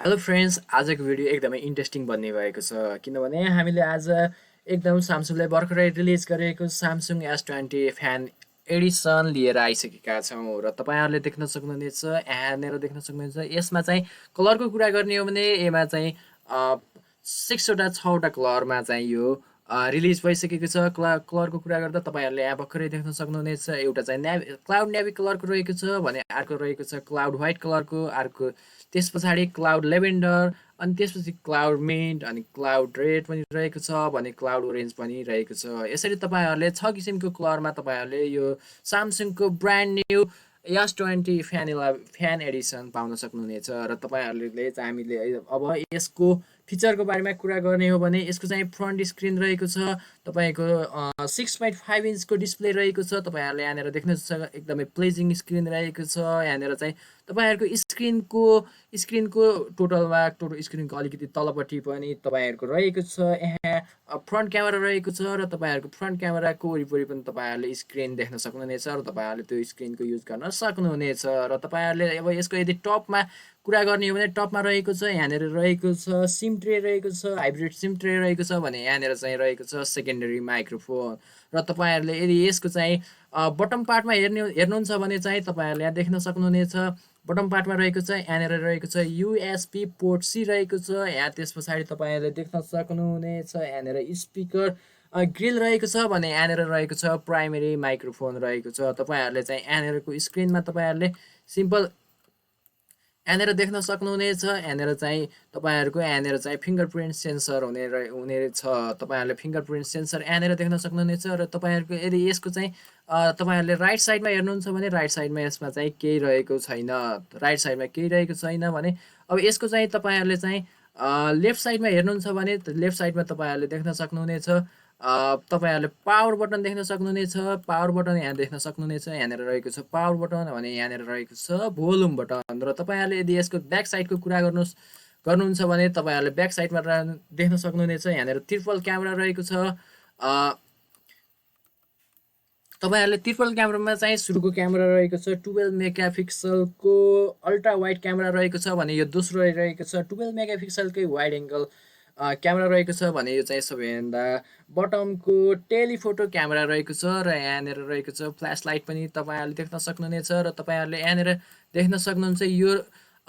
Hello friends, आजको video एकदमै interesting बन्ने भएको छ किनभने हामीले आज एकदम सामसुङले भर्खरै रिलिज गरेको सामसुङ S20 फ्यान एडिसन लिएर आइसकेका छौँ र तपाईँहरूले देख्न सक्नुहुनेछ, यहाँनिर देख्न सक्नुहुन्छ। यसमा चाहिँ कलरको कुरा गर्ने हो भने यसमा चाहिँ 6वटा 6वटा कलरमा चाहिँ यो रिलिज भइसकेको छ। कलरको कुरा गर्दा तपाईँहरूले यहाँ भर्खरै देख्न सक्नुहुनेछ। एउटा चाहिँ क्लाउड नेभी कलरको रहेको छ भने अर्को रहेको छ क्लाउड व्हाइट कलरको, अर्को त्यस पछाडि क्लाउड लेभेन्डर, अनि त्यसपछि क्लाउड मिन्ट, अनि क्लाउड रेड पनि रहेको छ भने क्लाउड ओरेन्ज पनि रहेको छ। यसरी तपाईँहरूले 6 किसिमको कलरमा तपाईँहरूले यो सामसुङको brand new S20 fan edition पाउन सक्नुहुनेछ। र तपाईँहरूले चाहिँ हामीले अब यसको फिचरको बारेमा कुरा गर्ने हो भने यसको चाहिँ फ्रन्ट स्क्रिन रहेको छ तपाईँको 6.5 इन्चको डिस्प्ले रहेको छ। तपाईँहरूले यहाँनिर देख्नुहुन्छ एकदमै प्लेजिङ स्क्रिन रहेको छ। यहाँनिर चाहिँ तपाईँहरूको स्क्रिनको टोटल स्क्रिनको अलिकति तलपट्टि पनि तपाईँहरूको रहेको छ यहाँ फ्रन्ट क्यामेरा रहेको छ र तपाईँहरूको फ्रन्ट क्यामेराको वरिपरि पनि तपाईँहरूले स्क्रिन देख्न सक्नुहुनेछ र तपाईँहरूले त्यो स्क्रिनको युज गर्न सक्नुहुनेछ। र तपाईँहरूले अब यसको यदि टपमा कुरा गर्ने हो भने टपमा रहेको छ, यहाँनिर रहेको छ सिम ट्रे रहेको छ, हाइब्रिड सिम ट्रे रहेको छ भने यहाँनिर चाहिँ रहेको छ सेकेन्डरी माइक्रोफोन। र तपाईँहरूले यदि यसको चाहिँ बटम पार्टमा हेर्नुहुन्छ भने चाहिँ तपाईँहरूले यहाँ देख्न सक्नुहुनेछ। बटम पार्टमा रहेको छ, यहाँनिर रहेको छ USB पोर्ट C रहेको छ। यहाँ त्यस पछाडि तपाईँहरूले देख्न सक्नुहुनेछ यहाँनिर स्पिकर ग्रिल रहेको छ भने यहाँनिर रहेको छ प्राइमेरी माइक्रोफोन रहेको छ। तपाईँहरूले चाहिँ यहाँनिरको स्क्रिनमा तपाईँहरूले सिम्पल यहाँनिर देख्न सक्नुहुनेछ। यहाँनिर चाहिँ तपाईँहरूको यहाँनिर चाहिँ फिङ्गरप्रिन्ट सेन्सर हुने छ। तपाईँहरूले फिङ्गरप्रिन्ट सेन्सर यहाँनिर देख्न सक्नुहुनेछ। र तपाईँहरूको यदि यसको चाहिँ तपाईँहरूले राइट साइडमा हेर्नुहुन्छ भने राइट साइडमा यसमा चाहिँ केही रहेको छैन। राइट साइडमा केही रहेको छैन भने अब यसको चाहिँ तपाईँहरूले चाहिँ लेफ्ट साइडमा हेर्नुहुन्छ भने लेफ्ट साइडमा तपाईँहरूले देख्न सक्नुहुनेछ। तपाईँहरूले पावर बटन देख्न सक्नुहुनेछ। पावर बटन यहाँ देख्न सक्नुहुनेछ। यहाँनिर रहेको छ पावर बटन भने यहाँनिर रहेको छ भोल्युम बटन। र तपाईँहरूले यदि यसको ब्याक साइडको कुरा गर्नुहुन्छ भने तपाईँहरूले ब्याक साइडमा देख्न सक्नुहुनेछ। यहाँनिर ट्रिपल क्यामेरा रहेको छ। तपाईँहरूले ट्रिपल क्यामेरामा चाहिँ सुरुको क्यामेरा रहेको छ 12 मेगापिक्सलको अल्ट्रा वाइड क्यामेरा रहेको छ भने यो दोस्रो रहेको छ 12 मेगापिक्सलकै वाइड एङ्गल क्यामेरा रहेको छ भने यो चाहिँ सबैभन्दा बटमको टेलिफोटो क्यामेरा रहेको छ। र यहाँनिर रहेको छ फ्ल्यास लाइट पनि तपाईँहरूले देख्न सक्नुहुनेछ। र तपाईँहरूले यहाँनिर देख्न सक्नुहुन्छ यो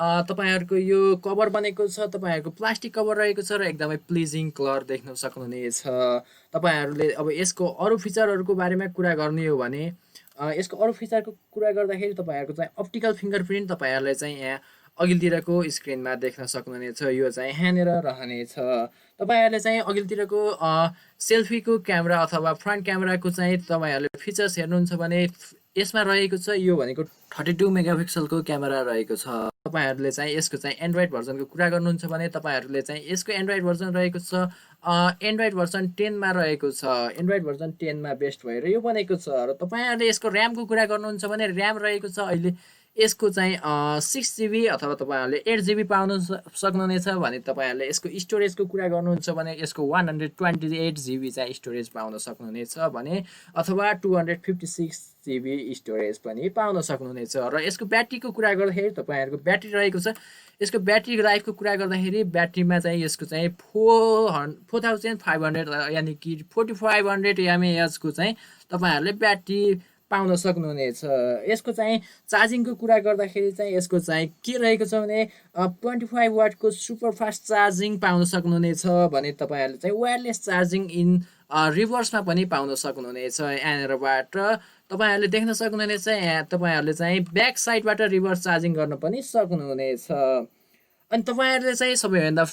तपाईँहरूको यो कभर बनेको छ तपाईँहरूको प्लास्टिक कभर रहेको छ र एकदमै प्लिजिङ कलर देख्न सक्नुहुनेछ। तपाईँहरूले अब यसको अरू फिचरहरूको बारेमा कुरा गर्ने हो भने यसको अरू फिचरको कुरा गर्दाखेरि तपाईँहरूको चाहिँ अप्टिकल फिङ्गरप्रिन्ट तपाईँहरूले चाहिँ यहाँ अघिल्तिरको स्क्रिनमा देख्न सक्नुहुनेछ। यो चाहिँ यहाँनिर रहनेछ। तपाईँहरूले चाहिँ अघिल्तिरको सेल्फीको क्यामेरा अथवा फ्रन्ट क्यामेराको चाहिँ तपाईँहरूले फिचर्स हेर्नुहुन्छ भने यसमा रहेको छ यो भनेको 32 मेगापिक्सलको क्यामेरा रहेको छ। तपाईँहरूले चाहिँ यसको चाहिँ एन्ड्रोइड भर्जनको कुरा गर्नुहुन्छ भने तपाईँहरूले चाहिँ यसको एन्ड्रोइड भर्जन रहेको छ एन्ड्रोइड भर्जन 10 मा रहेको छ। एन्ड्रोइड भर्जन 10 मा बेस्ट भएर यो बनेको छ। र तपाईँहरूले यसको ऱ्यामको कुरा गर्नुहुन्छ भने ऱ्याम रहेको छ अहिले यसको चाहिँ 6 GB अथवा तपाईँहरूले 8 GB पाउन सक्नुहुनेछ भने तपाईँहरूले यसको स्टोरेजको कुरा गर्नुहुन्छ भने यसको 128 GB चाहिँ स्टोरेज पाउन सक्नुहुनेछ भने अथवा 256 GB स्टोरेज पनि पाउन सक्नुहुनेछ। र यसको ब्याट्रीको कुरा गर्दाखेरि तपाईँहरूको ब्याट्री रहेको छ। यसको ब्याट्री लाइफको कुरा गर्दाखेरि ब्याट्रीमा चाहिँ यसको चाहिँ 4500 यानि कि 4500 mAhको चाहिँ तपाईँहरूले ब्याट्री पाउन सक्नुहुनेछ। यसको चाहिँ चार्जिङको कुरा गर्दाखेरि चाहिँ यसको चाहिँ के रहेको छ भने 25 वाटको सुपर फास्ट चार्जिङ पाउन सक्नुहुनेछ भने तपाईँहरूले चाहिँ वायरलेस चार्जिङ इन रिभर्समा पनि पाउन सक्नुहुनेछ। यहाँनिरबाट तपाईँहरूले देख्न सक्नुहुनेछ यहाँ तपाईँहरूले चाहिँ ब्याक साइडबाट रिभर्स चार्जिङ गर्न पनि सक्नुहुनेछ। अनि तपाईँहरूले चाहिँ सबैभन्दा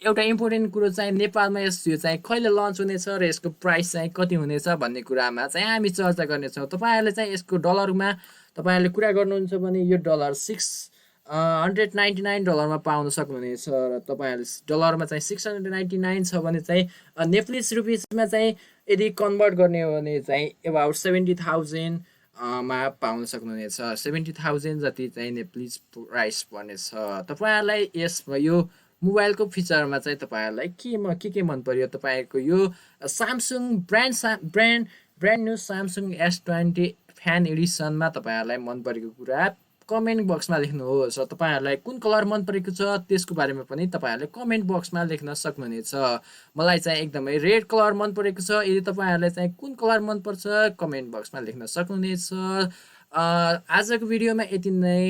एउटा इम्पोर्टेन्ट कुरो चाहिँ नेपालमा यो चाहिँ कहिले लन्च हुनेछ र यसको प्राइस चाहिँ कति हुनेछ भन्ने कुरामा चाहिँ हामी चर्चा गर्नेछौँ। तपाईँहरूले चाहिँ यसको डलरमा तपाईँहरूले कुरा गर्नुहुन्छ भने यो $699 पाउन सक्नुहुनेछ। र तपाईँहरूले डलरमा चाहिँ 699 छ भने चाहिँ नेपालीस रुपिसमा चाहिँ यदि कन्भर्ट गर्ने हो भने चाहिँ एबाउट 70,000 मा पाउन सक्नुहुनेछ। 70,000 जति चाहिँ नेपालीज प्राइस पर्नेछ। तपाईँहरूलाई यसमा यो मोबाइलको फिचरमा चाहिँ तपाईँहरूलाई के मन पर्यो? तपाईँको यो Samsung brand new Samsung S20 fan एडिसनमा तपाईँहरूलाई मन परेको कुरा कमेन्ट बक्समा लेख्नुहोस् र तपाईहरुलाई कुन कलर मन परेको छ त्यसको बारेमा पनि तपाईहरुले कमेन्ट बक्समा लेख्न सक्नुहुनेछ। मलाई चाहिँ एकदमै रेड कलर मन परेको छ। यदि तपाईहरुलाई चाहिँ कुन कलर मन पर्छ कमेन्ट बक्समा लेख्न सक्नुहुनेछ। आजको भिडियोमा यति नै।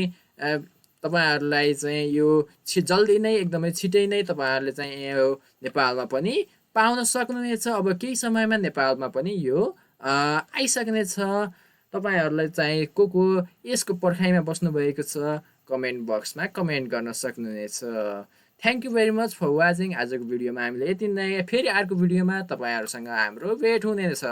तपाईहरुलाई चाहिँ यो जल्दी नै एकदमै छिटै नै तपाईहरुले चाहिँ यो नेपालमा पनि पाउन सक्नुहुनेछ। अब केही समयमा नेपालमा पनि यो आइसक्ने छ। तपाईहरुलाई चाहिँ को यसको पर्खाइमा बस्नु भएको छ कमेन्ट बक्समा कमेन्ट गर्न सक्नुहुनेछ। Thank you very much for watching. आजको भिडियोमा हामीले यति नै। फेरि अर्को भिडियोमा तपाईहरुसँग हाम्रो भेट हुनेछ।